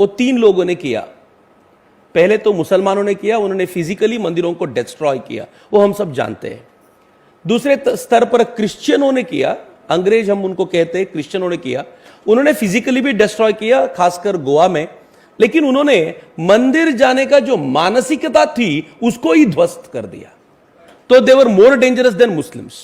वो तीन लोगों ने किया। पहले तो मुसलमानों ने किया, उन्होंने फिजिकली मंदिरों को डिस्ट्रॉय किया, वो हम सब जानते हैं। दूसरे स्तर पर क्रिश्चियनों ने किया, अंग्रेज हम उनको कहते हैं, क्रिश्चियनों ने किया, उन्होंने फिजिकली भी डिस्ट्रॉय किया, खासकर गोवा में। लेकिन उन्होंने मंदिर जाने का जो मानसिकता थी उसको ही ध्वस्त कर दिया। तो दे वर मोर डेंजरस देन मुस्लिम्स।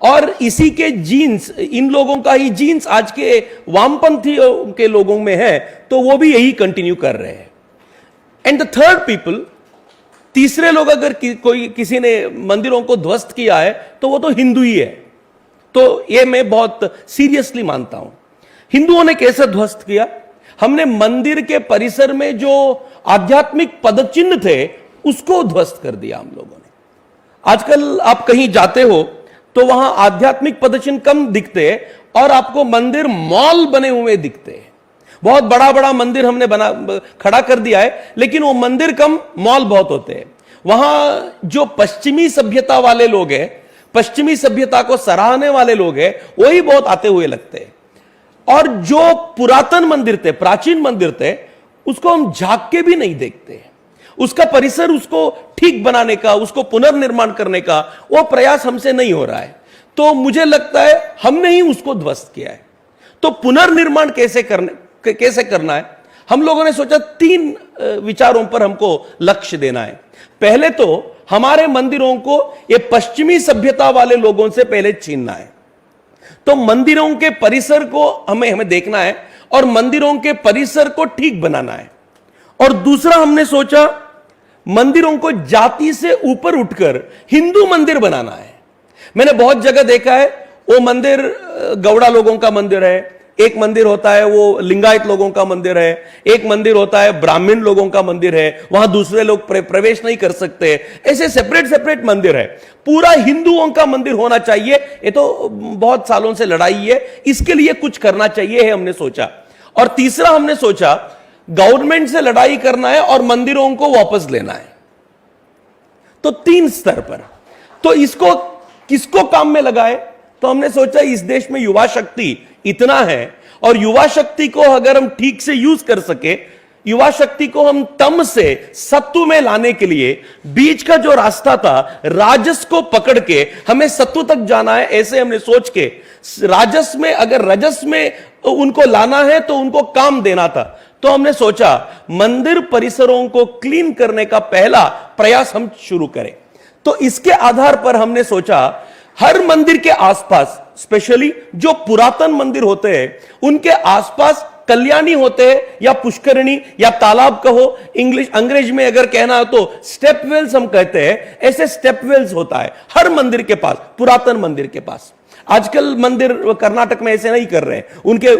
और इसी के जीन्स, इन लोगों का ही जीन्स आज के वामपंथी के लोगों में है, तो वो भी यही कंटिन्यू कर रहे हैं। एंड द थर्ड पीपल, तीसरे लोग, अगर कोई किसी ने मंदिरों को ध्वस्त किया है तो वो तो हिंदू ही है। तो ये मैं बहुत सीरियसली मानता हूं। हिंदुओं ने कैसे ध्वस्त किया? हमने मंदिर के परिसर में जो आध्यात्मिक पदचिन्ह थे उसको ध्वस्त कर दिया हम लोगों ने। आजकल आप कहीं जाते हो तो वहां आध्यात्मिक पदचिन्ह कम दिखते हैं और आपको मंदिर मॉल बने हुए दिखते हैं। बहुत बड़ा बड़ा मंदिर हमने खड़ा कर दिया है, लेकिन वो मंदिर कम, मॉल बहुत होते हैं। वहां जो पश्चिमी सभ्यता वाले लोग हैं, पश्चिमी सभ्यता को सराहने वाले लोग हैं, वही बहुत आते हुए लगते हैं। और जो पुरातन मंदिर थे, प्राचीन मंदिर थे, उसको हम झांक के भी नहीं देखते। उसका परिसर, उसको ठीक बनाने का, उसको पुनर्निर्माण करने का वो प्रयास हमसे नहीं हो रहा है। तो मुझे लगता है हमने ही उसको ध्वस्त किया है। तो पुनर्निर्माण कैसे करना है? हम लोगों ने सोचा तीन विचारों पर हमको लक्ष्य देना है। पहले तो हमारे मंदिरों को ये पश्चिमी सभ्यता वाले लोगों से पहले छीनना है। तो मंदिरों के परिसर को हमें देखना है और मंदिरों के परिसर को ठीक बनाना है। और दूसरा हमने सोचा मंदिरों को जाति से ऊपर उठकर हिंदू मंदिर बनाना है। मैंने बहुत जगह देखा है, वो मंदिर गौड़ा लोगों का मंदिर है, एक मंदिर होता है वो लिंगायत लोगों का मंदिर है, एक मंदिर होता है ब्राह्मण लोगों का मंदिर है, वहां दूसरे लोग प्रवेश नहीं कर सकते। ऐसे सेपरेट सेपरेट मंदिर है। पूरा हिंदुओं का मंदिर होना चाहिए, ये तो बहुत सालों से लड़ाई है, इसके लिए कुछ करना चाहिए है हमने सोचा। और तीसरा हमने सोचा गवर्नमेंट से लड़ाई करना है और मंदिरों को वापस लेना है। तो तीन स्तर पर। तो इसको किसको काम में लगाए? तो हमने सोचा इस देश में युवा शक्ति इतना है, और युवा शक्ति को अगर हम ठीक से यूज कर सके, युवा शक्ति को हम तम से सत्तु में लाने के लिए बीच का जो रास्ता था, राजस को पकड़ के हमें सत्तु तक जाना है, ऐसे हमने सोच के राजस में, अगर रजस में उनको लाना है तो उनको काम देना था। तो हमने सोचा मंदिर परिसरों को क्लीन करने का पहला प्रयास हम शुरू करें। तो इसके आधार पर हमने सोचा हर मंदिर के आसपास, स्पेशली जो पुरातन मंदिर होते हैं उनके आसपास कल्याणी होते हैं या पुष्करणी या तालाब कहो, अंग्रेज में अगर कहना हो तो स्टेप वेल्स हम कहते हैं, ऐसे स्टेप वेल्स होता है हर मंदिर के पास, पुरातन मंदिर के पास। आजकल मंदिर कर्नाटक में ऐसे नहीं कर रहे हैं,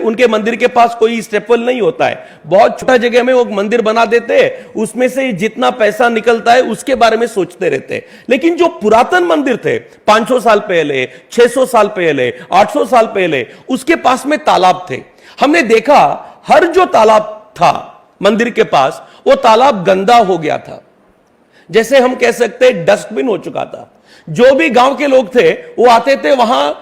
उनके मंदिर के पास कोई स्टेपवेल नहीं होता है। बहुत छोटा जगह में वो मंदिर बना देते हैं, उसमें से जितना पैसा निकलता है उसके बारे में सोचते रहते हैं। लेकिन जो पुरातन मंदिर थे 500 साल पहले, 600 साल पहले, 800 साल पहले, उसके पास में तालाब थे। हमने देखा हर जो तालाब था मंदिर के पास, वो तालाब गंदा हो गया था, जैसे हम कह सकते हैं डस्टबिन हो चुका था। जो भी गांव के लोग थे वो आते थे, वहां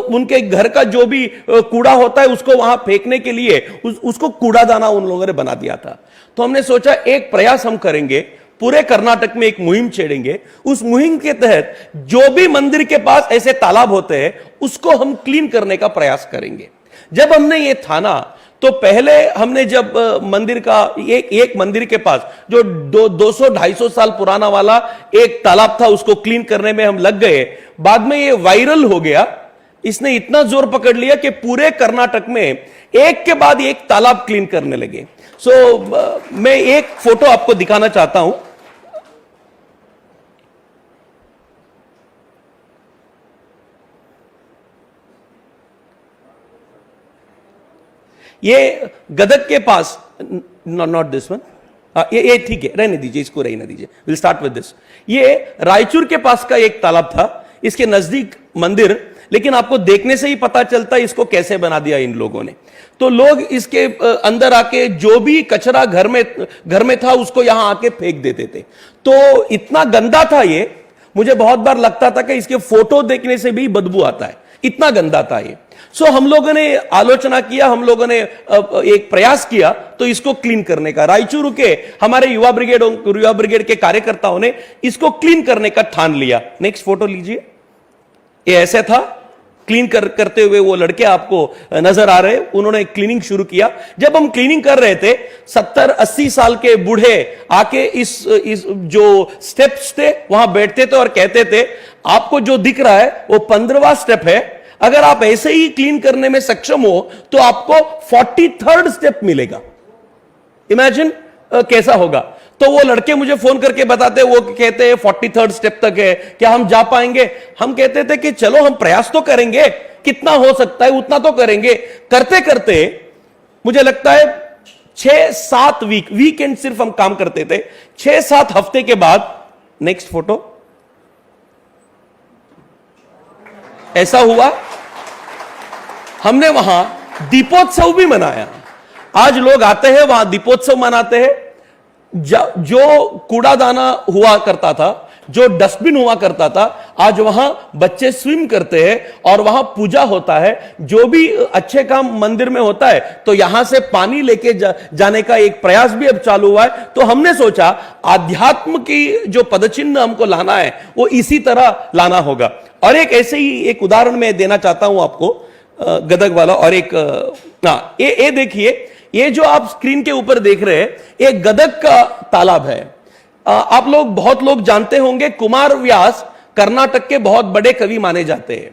उनके घर का जो भी कूड़ा होता है उसको वहां फेंकने के लिए उसको कूड़ादाना उन लोगों ने बना दिया था। तो हमने सोचा एक प्रयास हम करेंगे, पूरे कर्नाटक में एक मुहिम छेड़ेंगे। उस मुहिम के तहत जो भी मंदिर के पास ऐसे तालाब होते हैं उसको हम क्लीन करने का प्रयास करेंगे। जब हमने ये ठाना तो पहले हमने जब मंदिर का एक मंदिर के पास जो 200-250 साल पुराना वाला एक तालाब था उसको क्लीन करने में हम लग गए। बाद में ये वायरल हो गया, इसने इतना जोर पकड़ लिया कि पूरे कर्नाटक में एक के बाद एक तालाब क्लीन करने लगे। मैं एक फोटो आपको दिखाना चाहता हूं। ये गदग के पास, नॉट दिस वन, ये ठीक है, रहने दीजिए, इसको रहने दीजिए, विल स्टार्ट विद दिस। ये रायचूर के पास का एक तालाब था, इसके नजदीक मंदिर, लेकिन आपको देखने से ही पता चलता है इसको कैसे बना दिया इन लोगों ने। तो लोग इसके अंदर आके जो भी कचरा घर में था उसको यहां आके फेंक देते थे। तो इतना गंदा था ये, मुझे बहुत बार लगता था कि इसके फोटो देखने से भी बदबू आता है, इतना गंदा था ये। सो हम लोगों ने आलोचना किया, हम लोगों ने एक प्रयास किया तो इसको क्लीन करने का। रायचूर के हमारे युवा ब्रिगेड के कार्यकर्ताओं ने इसको क्लीन करने का ठान लिया। नेक्स्ट फोटो लीजिए। ये ऐसे था, क्लीन करते हुए वो लड़के आपको नजर आ रहे, उन्होंने क्लीनिंग शुरू किया। जब हम क्लीनिंग कर रहे थे, 70-80 साल के बूढ़े आके इस जो स्टेप्स थे वहां बैठते थे और कहते थे आपको जो दिख रहा है वो 15वां स्टेप है, अगर आप ऐसे ही क्लीन करने में सक्षम हो तो आपको 43rd स्टेप मिलेगा। इमेजिन कैसा होगा। तो वो लड़के मुझे फोन करके बताते, वो कहते हैं 43rd स्टेप तक है, क्या हम जा पाएंगे? हम कहते थे कि चलो हम प्रयास तो करेंगे, कितना हो सकता है उतना तो करेंगे। करते करते मुझे लगता है 6-7 वीकेंड सिर्फ हम काम करते थे। 6-7 हफ्ते के बाद, नेक्स्ट फोटो, ऐसा हुआ हमने वहां दीपोत्सव भी मनाया। आज लोग आते हैं वहां दीपोत्सव मनाते हैं। जो कूड़ादाना हुआ करता था, जो डस्टबिन हुआ करता था, आज वहां बच्चे स्विम करते हैं और वहां पूजा होता है। जो भी अच्छे काम मंदिर में होता है तो यहां से पानी लेके जाने का एक प्रयास भी अब चालू हुआ है। तो हमने सोचा आध्यात्म की जो पदचिन्ह हमको लाना है वो इसी तरह लाना होगा। और एक ऐसे ही एक उदाहरण मैं देना चाहता हूं आपको, गदग वाला। और एक ये देखिए, ये जो आप स्क्रीन के ऊपर देख रहे हैं एक गदग का तालाब है। आप लोग, बहुत लोग जानते होंगे, कुमार व्यास कर्नाटक के बहुत बड़े कवि माने जाते हैं।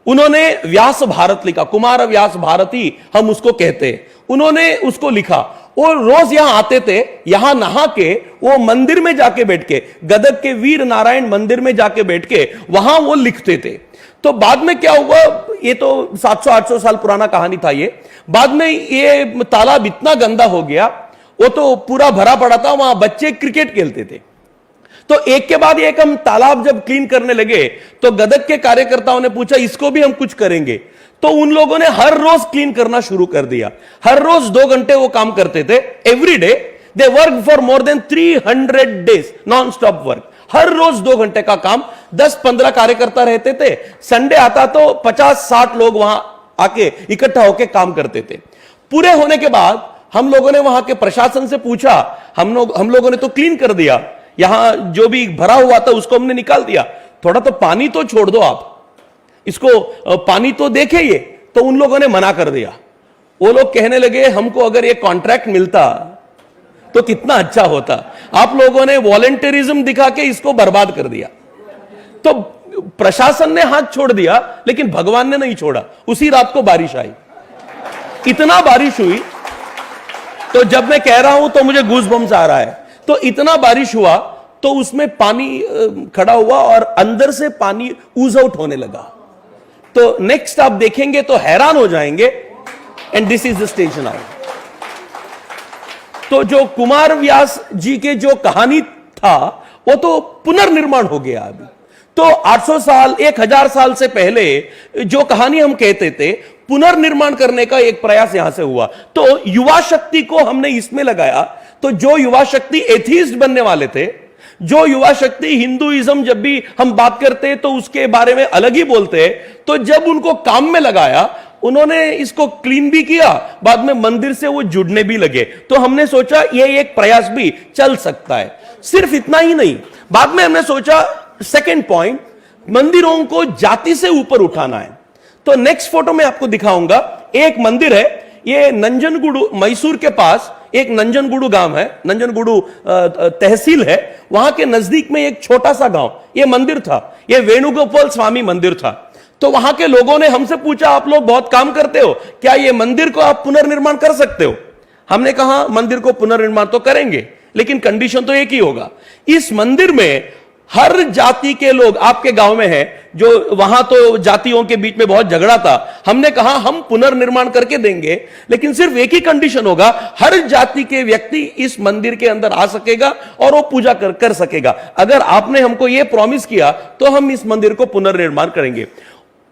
उन्होंने व्यास भारत लिखा, कुमार व्यास भारती हम उसको कहते हैं। उन्होंने उसको लिखा। वो रोज यहां आते थे, यहां नहा के वो मंदिर में जाके बैठ के, गदग के वीर नारायण मंदिर में जाके बैठ के वहां वो लिखते थे। तो बाद में क्या हुआ, ये तो 700-800 साल पुराना कहानी था ये। बाद में ये तालाब इतना गंदा हो गया, वो तो पूरा भरा पड़ा था, वहां बच्चे क्रिकेट खेलते थे। तो एक के बाद एक हम तालाब जब क्लीन करने लगे तो गदग के कार्यकर्ताओं ने पूछा इसको भी हम कुछ करेंगे। तो उन लोगों ने हर रोज क्लीन करना शुरू कर दिया। हर रोज 2 घंटे वो काम करते थे। Every day they work for more than 300 days, non stop work. हर रोज 2 घंटे का काम। 10-15 कार्यकर्ता रहते थे। संडे आता तो 50-60 लोग वहां आके इकट्ठा होकर काम करते थे। पूरे होने के बाद हम लोगों ने वहां के प्रशासन से पूछा, हम लोगों ने तो क्लीन कर दिया, यहां जो भी भरा हुआ था उसको हमने निकाल दिया, थोड़ा तो पानी तो छोड़ दो, आप इसको पानी तो देखे ये। तो उन लोगों ने मना कर दिया। वो लोग कहने लगे हमको अगर ये कॉन्ट्रैक्ट मिलता तो कितना अच्छा होता, आप लोगों ने वॉलंटियरिज्म दिखा के इसको बर्बाद कर दिया। तो प्रशासन ने हाथ छोड़ दिया, लेकिन भगवान ने नहीं छोड़ा। उसी रात को बारिश आई, इतना बारिश हुई, तो जब मैं कह रहा हूं तो मुझे गूज़बम्स आ रहा है। तो इतना बारिश हुआ तो उसमें पानी खड़ा हुआ और अंदर से पानी ऊज आउट होने लगा। तो नेक्स्ट आप देखेंगे तो हैरान हो जाएंगे। And this is the stage now. तो जो कुमार व्यास जी के जो कहानी था वो तो पुनर्निर्माण हो गया अभी। तो 800 साल 1000 साल से पहले जो कहानी हम कहते थे, पुनर्निर्माण करने का एक प्रयास यहां से हुआ। तो युवा शक्ति को हमने इसमें लगाया। तो जो युवा शक्ति एथीस्ट बनने वाले थे, जो युवा शक्ति हिंदुइज्म जब भी हम बात करते तो उसके बारे में अलग ही बोलते, तो जब उनको काम में लगाया, उन्होंने इसको क्लीन भी किया, बाद में मंदिर से वो जुड़ने भी लगे। तो हमने सोचा ये एक प्रयास भी चल सकता है। सिर्फ इतना ही नहीं, बाद में हमने सोचा सेकंड पॉइंट, मंदिरों को जाति से ऊपर उठाना है। तो नेक्स्ट फोटो में आपको दिखाऊंगा, एक मंदिर है, ये नंजनगुडु, मैसूर के पास एक नंजनगुडु गांव है, नंजनगुडु तहसील है, वहां के नजदीक में एक छोटा सा गांव, ये मंदिर था, ये वेणुगोपाल स्वामी मंदिर था। तो वहां के लोगों ने हमसे पूछा आप लोग बहुत काम करते हो, क्या ये मंदिर को आप पुनर्निर्माण कर सकते हो? हमने कहा मंदिर को पुनर्निर्माण तो करेंगे, लेकिन कंडीशन तो एक ही होगा, इस मंदिर में हर जाति के लोग, आपके गांव में है जो, वहां तो जातियों के बीच में बहुत झगड़ा था, हमने कहा हम पुनर्निर्माण करके देंगे, लेकिन सिर्फ एक ही कंडीशन होगा, हर जाति के व्यक्ति इस मंदिर के अंदर आ सकेगा और वो पूजा कर सकेगा। अगर आपने हमको ये प्रॉमिस किया तो हम इस मंदिर को पुनर्निर्माण करेंगे।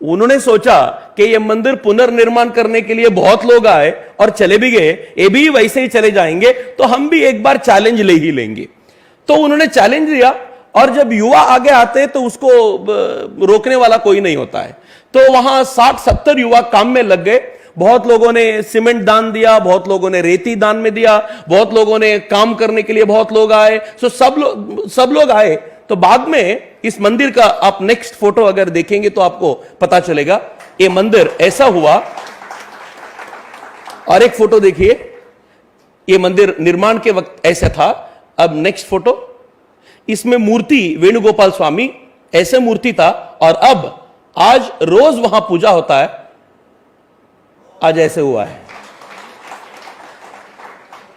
उन्होंने सोचा कि ये मंदिर पुनर्निर्माण करने के लिए बहुत लोग आए और चले भी गए, ये भी वैसे ही चले जाएंगे, तो हम भी एक बार चैलेंज ले ही लेंगे। तो उन्होंने चैलेंज दिया, और जब युवा आगे आते हैं तो उसको रोकने वाला कोई नहीं होता है। तो वहां 60-70 युवा काम में लग गए। बहुत लोगों ने सीमेंट दान दिया, बहुत लोगों ने रेती दान में दिया, बहुत लोगों ने काम करने के लिए बहुत लोग आए। सो सब लोग आए। तो बाद में इस मंदिर का आप नेक्स्ट फोटो अगर देखेंगे तो आपको पता चलेगा ये मंदिर ऐसा हुआ। और एक फोटो देखिए, ये मंदिर निर्माण के वक्त ऐसा था। अब नेक्स्ट फोटो, इसमें मूर्ति वेणुगोपाल स्वामी ऐसे मूर्ति था, और अब आज रोज वहां पूजा होता है, आज ऐसे हुआ है।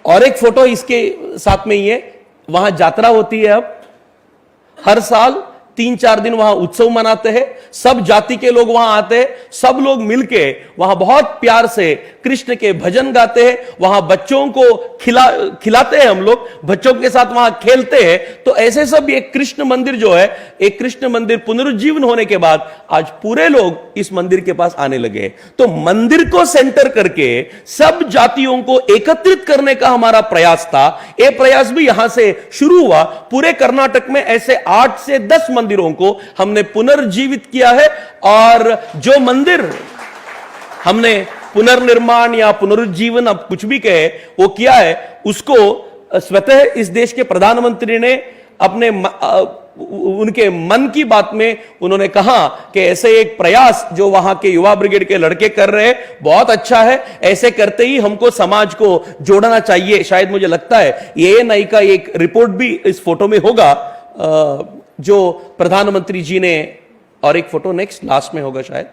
और एक फोटो इसके साथ में ही है, वहां यात्रा होती है। अब हर साल 3-4 दिन वहां उत्सव मनाते हैं, सब जाति के लोग वहां आते हैं, सब लोग मिलके वहां बहुत प्यार से कृष्ण के भजन गाते हैं। वहां बच्चों को खिलाते हैं, हम लोग बच्चों के साथ वहां खेलते हैं। तो ऐसे सब एक कृष्ण मंदिर जो है, एक कृष्ण मंदिर पुनरुज्जीवन होने के बाद आज पूरे लोग इस मंदिर के पास आने लगे। तो मंदिर को सेंटर करके सब जातियों को एकत्रित करने का हमारा प्रयास था। यह प्रयास भी यहां से शुरू हुआ। पूरे कर्नाटक में ऐसे 8 से 10 मंदिरों को हमने पुनर्जीवित किया है। और जो मंदिर हमने पुनर्निर्माण या पुनरुज्जीवन, अब कुछ भी कहे, वो किया है, उसको स्वतः इस देश के प्रधानमंत्री ने अपने उनके मन की बात में उन्होंने कहा कि ऐसे एक प्रयास जो वहां के युवा ब्रिगेड के लड़के कर रहे हैं बहुत अच्छा है। ऐसे करते ही हमको समाज को जोड़ना चाहिए। शायद मुझे लगता है ये नई का एक रिपोर्ट भी इस फोटो में होगा जो प्रधानमंत्री जी ने। और एक फोटो नेक्स्ट लास्ट में होगा शायद,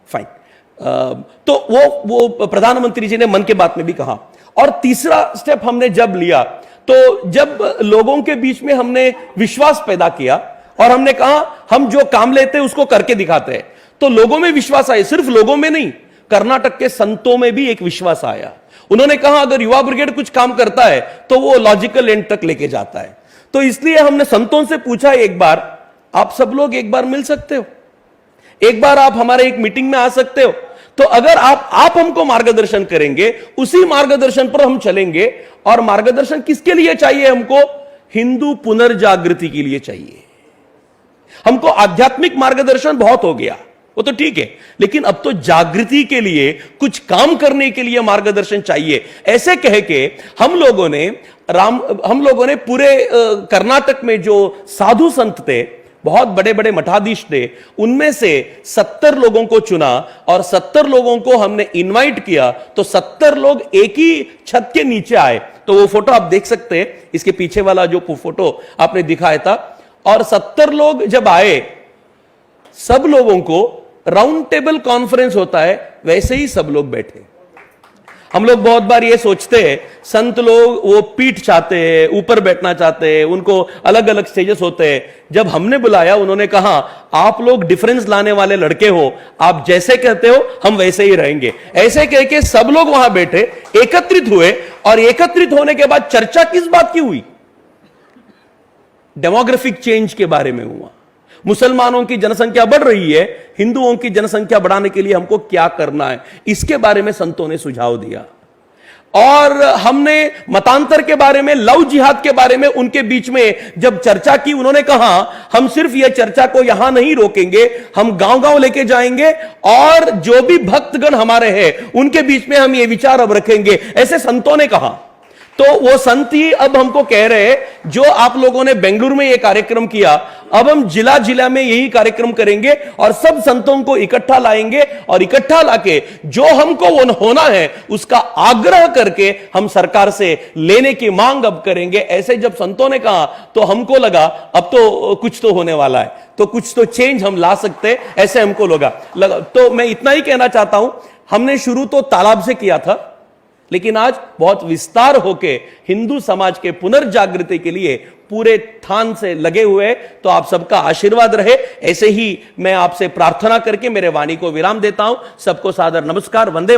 फाइन। तो वो प्रधानमंत्री जी ने मन की बात में भी कहा। और तीसरा स्टेप हमने जब लिया, तो जब लोगों के बीच में हमने विश्वास पैदा किया और हमने कहा हम जो काम लेते हैं उसको करके दिखाते हैं, तो लोगों में विश्वास आया। सिर्फ लोगों में नहीं, कर्नाटक के संतों में भी एक विश्वास आया। उन्होंने कहा अगर युवा ब्रिगेड कुछ काम करता है तो वो लॉजिकल एंड तक लेके जाता है। तो इसलिए हमने संतों से पूछा, एक बार आप सब लोग एक बार मिल सकते हो, एक बार आप हमारे एक मीटिंग में आ सकते हो। तो अगर आप हमको मार्गदर्शन करेंगे, उसी मार्गदर्शन पर हम चलेंगे। और मार्गदर्शन किसके लिए चाहिए हमको? हिंदू पुनर्जागृति के लिए चाहिए। हमको आध्यात्मिक मार्गदर्शन बहुत हो गया, वो तो ठीक है, लेकिन अब तो जागृति के लिए, कुछ काम करने के लिए मार्गदर्शन चाहिए। ऐसे कह के हम लोगों ने पूरे कर्नाटक में जो साधु संत थे, बहुत बड़े बड़े मठाधीश थे, उनमें से 70 लोगों को चुना और 70 लोगों को हमने इनवाइट किया। तो 70 लोग एक ही छत के नीचे आए। तो वो फोटो आप देख सकते हैं, इसके पीछे वाला जो फोटो आपने दिखाया था। और 70 लोग जब आए, सब लोगों को राउंड टेबल कॉन्फ्रेंस होता है वैसे ही सब लोग बैठे। हम लोग बहुत बार ये सोचते हैं, संत लोग वो पीठ चाहते हैं, ऊपर बैठना चाहते हैं, उनको अलग अलग स्टेजेस होते हैं। जब हमने बुलाया, उन्होंने कहा आप लोग डिफरेंस लाने वाले लड़के हो, आप जैसे कहते हो हम वैसे ही रहेंगे। ऐसे कह के सब लोग वहां बैठे, एकत्रित हुए। और एकत्रित होने के बाद चर्चा किस बात की हुई? डेमोग्राफिक चेंज के बारे में हुआ। मुसलमानों की जनसंख्या बढ़ रही है, हिंदुओं की जनसंख्या बढ़ाने के लिए हमको क्या करना है, इसके बारे में संतों ने सुझाव दिया। और हमने मतांतर के बारे में, लव जिहाद के बारे में उनके बीच में जब चर्चा की, उन्होंने कहा हम सिर्फ यह चर्चा को यहां नहीं रोकेंगे, हम गांव-गांव लेके जाएंगे और जो भी भक्तगण हमारे हैं उनके बीच में हम ये विचार अब रखेंगे, ऐसे संतों ने कहा। तो वो संत ही अब हमको कह रहे हैं, जो आप लोगों ने बेंगलुरु में ये कार्यक्रम किया, अब हम जिला जिला में यही कार्यक्रम करेंगे और सब संतों को इकट्ठा लाएंगे। और इकट्ठा लाके जो हमको वो होना है उसका आग्रह करके हम सरकार से लेने की मांग अब करेंगे। ऐसे जब संतों ने कहा तो हमको लगा अब तो कुछ तो होने वाला है, तो कुछ तो चेंज हम ला सकते, ऐसे हमको लगा। तो मैं इतना ही कहना चाहता हूं, हमने शुरू तो तालाब से किया था, लेकिन आज बहुत विस्तार होके हिंदू समाज के पुनर्जागृति के लिए पूरे ठान से लगे हुए। तो आप सबका आशीर्वाद रहे, ऐसे ही मैं आपसे प्रार्थना करके मेरे वाणी को विराम देता हूं। सबको सादर नमस्कार, वंदे मातरम।